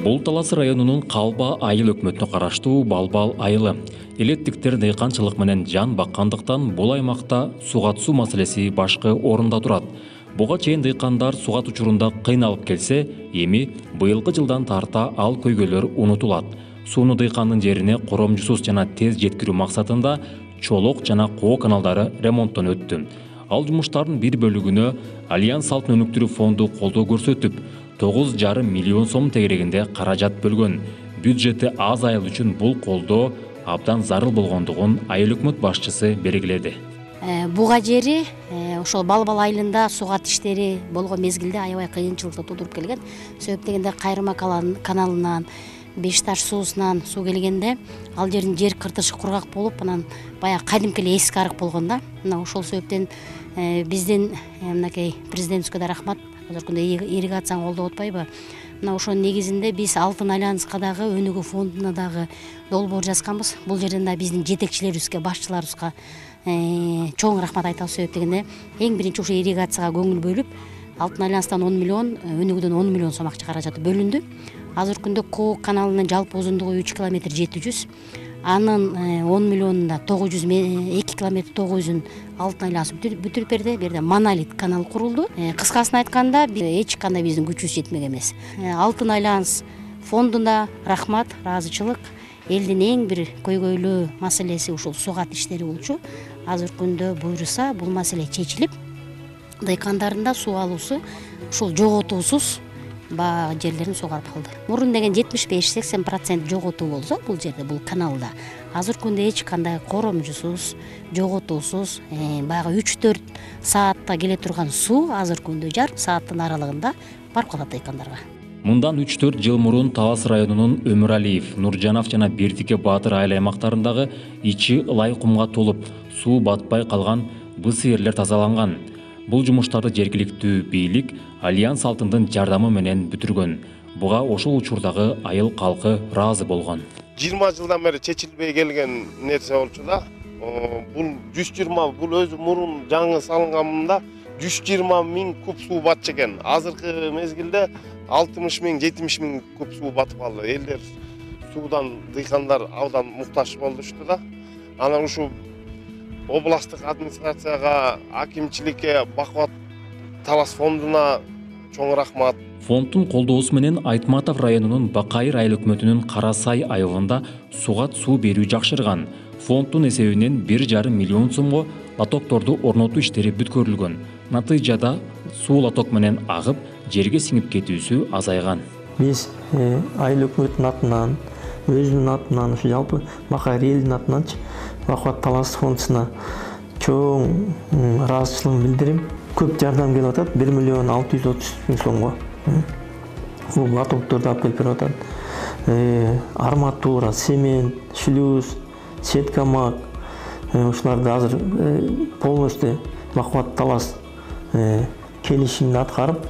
Бул Талас районунун Калба айыл өкмөтүнө караштуу Балбал айылы. Элеттиктер дыйканчылык менен жан баккандыктан бул аймакта суга түсүү маселеси башкы орунда турат. Буга чейин дыйкандар суга учурунда кыйналып келсе, эми быйылкы жылдан тарта ал көйгөйлөр унутулат. Сууну дыйкандын жерине коромжусуз жана тез жеткирүү максатында Чолок жана Коо каналдары ремонттон өттү. Ал жумуштардын бир бөлүгүнө Альянс Алтын өнүктүрүү фонду колдоо көрсөтүп, 9,5 миллион сом тегерегинде каражат бөлгөн. Бюджети аз айыл үчүн бул колдоо абдан зарыл болгондугун айыл өкмөт башчысы белгиледи. Буга жери ошол Балбал айылында сугат иштери болгон мезгилде аябай кыйынчылыкты туудуруп келген. Себеп дегенде Кайрыма каналынан, Бешташ суусунан суу келгенде ал жердин жер кыртышы кургак болуп, анан баягы кадимки эле эски арык болгон да. Мына ошол себептен биздин мынакей президентибизге да рахмат. Азыр күндө ирригацияны колдоп атпайбы? Мына ошонун негизинде биз Алтын альянска дагы, өнүгүү фондуна дагы долбоор жазганбыз. Бул жерден да биздин жетекчилерибизге, башчыларыбызга чоң рахмат айтабыз. Себеп дегенде эң биринчи ошо ирригацияга көңүл бөлүп, Алтын альянстан 10 миллион, өнүгүүдөн 10 миллион сом акча каражаты бөлүндү. Азыр күндө Коо каналынын жалпы узундугу 3 километр 700. Анын 10 миллионунда 2 километр 900-ун Алтын альянсы бүтүрүп берди. Берде монолит канал курулду. Кыскасын айтканда, эч кандай биздин күчүбүз жетмек эмес. Алтын альянс фондуна рахмат, ыраазычылык. Элдин эң бир көйгөйлүү маселеси ушул сугат иштери болчу. Азыр күндө буйруса бул маселе чечилип, дыйкандардын да суу алуусу ушул жоготуусуз жерлерин сугарып калды. Мурун деген 75-80% жоготуу болсо бул жерде, бул каналда, азыр күндө эч кандай коромжусуз, жоготуусуз, баягы 3-4 саатта келе турган суу азыр күндө жарым сааттын аралыгында барып калат дыйкандарга. Мындан 3-4 жыл мурун Талас районунун Өмүралиев, Нуржанов жана Бердике Баатыр айыл аймактарындагы ичи ылай кумга толуп, суу батпай калган быс ээрлер тазаланган. Бул жумуштарды жергиликтүү бийлик Альянс Алтындын жардамы менен бүтүргөн. Буга ошол учурдагы айыл калкы ыраазы болгон. 20 жылдан бери чечилбей келген нерсе болчу да. Бул 120, бул өзү мурун жаңы салынганда 120 миң куб суу батчу экен. Азыркы мезгилде 60 миң, 70 миң куб суу батып калды. Элдер суудан, дыйкандар абдан муктаж болушту да. Анан ушу областтык администрацияга, акимчиликке, Бакубат Талас фондуна чоң рахмат. Фонддун колдоосу менен Айтматов районунун Бакайыр айыл өкмөтүнүн Карасай айылында суга суу берүү жакшырган. Фонддун эсебинен 1,5 миллион сомго лотокторду орнотуу иштери бүткөрүлгөн. Натыйжада суу лоток менен агып, жерге сиңип кетүүсү азайган. Биз айыл өкмөтүнүн атынан, өзүмдүн атынан, жалпы Бакайыр элдин атынан Бакубат Талас фондусуна чоң ыраазычылыгымды билдирем. Көп жардам келип атат, 1 миллион 630 миң сомго. Бул лотокторду алып келип берип атат. Арматура, цемент, шлюз, сеткамак, ушуларды азыр полностью Бакубат Талас келишимди аткарып,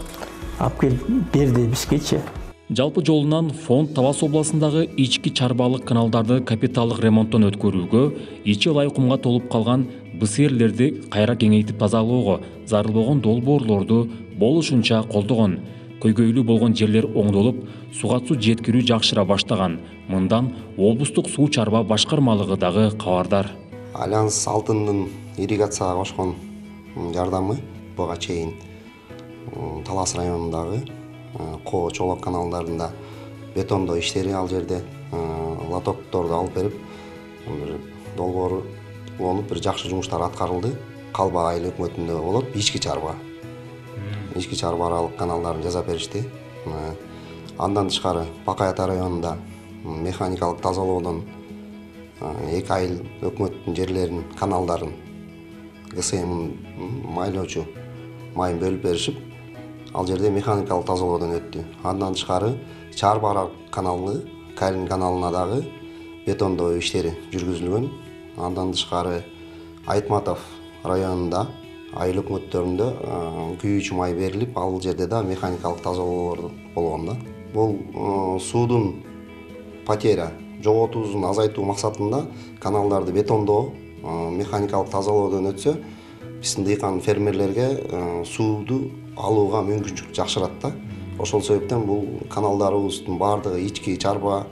алып келип берди бизгечи. Жалпы жолунан фонд Талас областындагы ички чарбалык каналдарды капиталдык ремонттон өткөрүүгө, ичи ылай кумга толуп калган быс ээрлерди кайра кеңейтип тазалоого, зарыл болгон долбоорлорду болушунча колдогон. Көйгөйлүү болгон жерлер оңдолуп, суга суу жеткирүү жакшыра баштаган. Мындан облустук суу чарба башкармалыгы дагы кабардар. Альянс Алтындын ирригацияга кошкон жардамы буга чейин Талас районундагы Коо Чолок каналдарында бетондоо иштери, ал жерде лотокторду алып берип, бир долбоорлонуп, бир жакшы жумуштар аткарылды. Калба айыл өкмөтүндө болот, ички чарба аралык каналдарын жасап беришти. Андан тышкары Бакайыр районунда механикалык тазалоодон эки айыл өкмөттүн жерлерин, каналдарын ГСМ майлоочу майын бөлүп беришип, ал жерде механикалык тазалоодон өттү. Андан тышкары Чарба аралык каналы, Калин каналына дагы бетондоо иштери жүргүзүлгөн. Андан тышкары Айтматов районунда айыл өкмөттөрүндө күйүүчү май берилип, ал жерде да механикалык тазалоолор болгон да. Бул суудун потеря, жоготуусун азайтуу максатында каналдарды бетондоо, механикалык тазалоодон өтсө, биздин дыйкан фермерлерге сууду алууга мүмкүнчүлүк жакшырат да. Ошол себептен бул каналдарыбыздын баардыгы ички чарба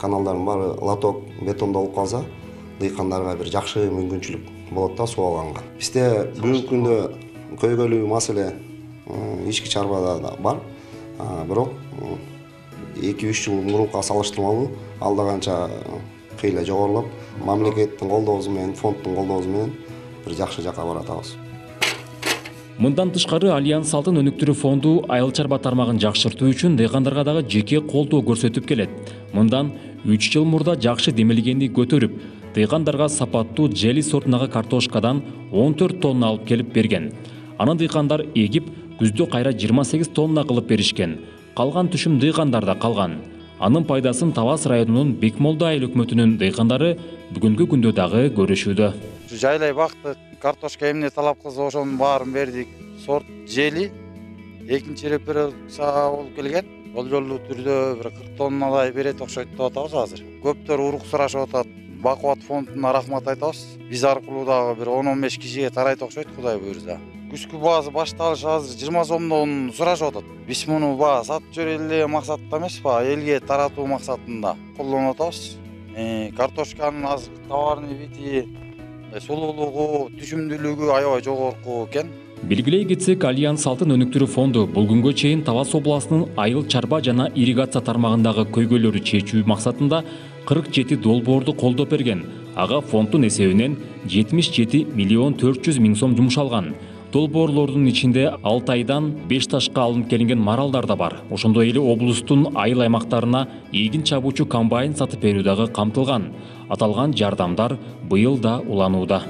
каналдардын баары лоток бетондолуп калса, дыйкандарга бир жакшы мүмкүнчүлүк болот да суу алганга. Бизде бүгүнкү күндө көйгөйлүү маселе ички чарбада да бар. Бирок 2-3 жыл мурунка салыштырмалуу алда канча кыйла жогорулап, мамлекеттин колдоосу менен, фонддун колдоосу менен бир жакшы жакка баратабыз. Мындан тышкары Альянс Алтын өнүктүрүү фонду айыл чарба тармагын жакшыртуу үчүн дыйкандарга дагы жеке колдоо көрсөтүп келет. Мындан 3 жыл мурда жакшы демилгенди көтөрүп, дыйкандарга сапаттуу жели сортундагы картошкадан 14 тонна алып келип берген. Анан дыйкандар эгип, күздө кайра 28 тонна кылып беришкен. Калган түшүм дыйкандарда калган. Анын пайдасын Талас районунун Бекмолду айыл өкмөтүнүн дыйкандары бүгүнкү күндө дагы көрүшүүдө. Жайлай бактык, картошка эмне талап кылса ошонун баарын бердик. Сорт жели, экинчи репродукция болуп келген. Болжолдуу түрдө бир 40 тоннадай берет окшойт деп атабыз азыр. Көптөр урук сурашып атат. Бакубат фондуна рахмат айтабыз. Биз аркылуу дагы бир 10-15 кишиге тарайт окшойт, Кудай буйрса. Күзгү баасы башталышы азыр 20 сомдон сурашып атат. Биз муну баа сатып жиберели деген максатта эмес, элге таратуу максатында колдонуп атабыз. Картошканын азыркы товарный види, сулуулугу, түшүмдүүлүгү аябай жогорку экен. Белгилей кетсек, Альянс Алтын өнүктүрүү фонду бул күнгө чейин Талас областынын айыл чарба жана ирригация тармагындагы көйгөйлөрү чечүү максатында 47 долбоорду колдоп берген. Ага фонддун эсебинен 77 миллион 400 миң сом жумшалган. Долбоорлордун ичинде Алтайдан 5 ташка алынып келинген маралдар да бар. Ошондой эле облустун айыл аймактарына эгин чабуучу комбайн сатып берүү дагы камтылган. Аталган жардамдар быйыл да уланууда.